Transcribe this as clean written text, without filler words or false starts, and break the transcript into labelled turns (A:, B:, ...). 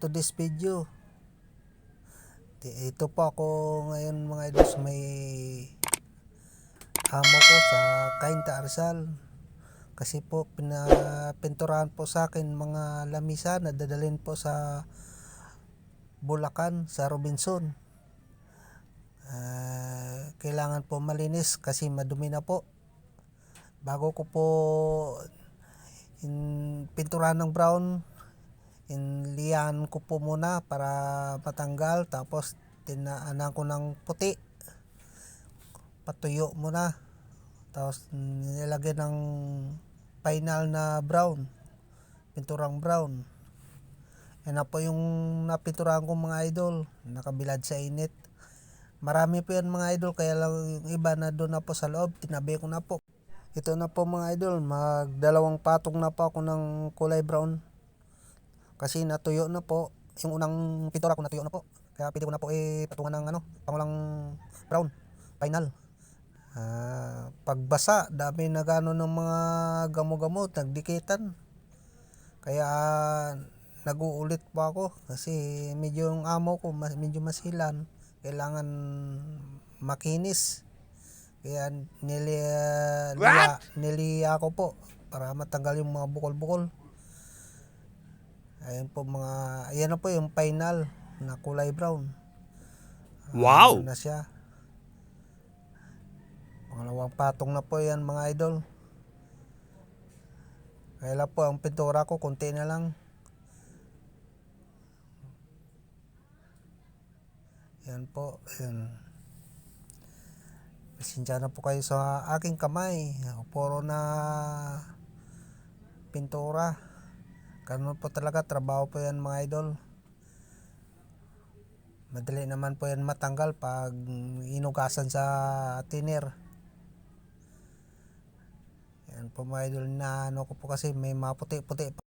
A: to this video. Ito po ako ngayon mga idol sa may amo ko sa Cainta Rizal. Kasi po pinapinturahan po sa akin mga lamisa na dadalhin po sa Bulacan, sa Robinson. Kailangan po malinis kasi madumi na po. Bago ko po pinturahan ng brown, inliyan ko po muna para matanggal, tapos tinaanan ko ng puti, patuyo muna, tapos nilagyan ng final na brown, pinturang brown. Yan na po yung napinturahan ko mga idol, nakabilad sa init. Marami po yan mga idol, kaya lang yung iba na doon na po sa loob, tinabi ko na po. Ito na po mga idol, magdalawang patong na po ako ng kulay brown. Kasi natuyo na po, yung unang pintura ko natuyo na po. Kaya pwede ko na po patungan ng pangulang brown, final. Pagbasa, dami na gano'n ng mga gamo-gamot, nagdikitan. Kaya nag-uulit pa ako kasi medyo yung amo ko medyo masilan. Kailangan makinis. Kaya niliya ko po para matanggal yung mga bukol-bukol. Ayan po ayan na po yung final na kulay brown.
B: Wow!
A: Na siya. Pangalawang patong na po yan mga idol. Kaya lang po ang pintura ko konti na lang. Yan po. Yan. Pasensya na po kayo sa aking kamay. Puro na pintura. Ganun po talaga, trabaho po yan mga idol. Madali naman po yan matanggal pag inugasan sa thinner. Yan po mga idol, na ko po kasi may maputi-puti.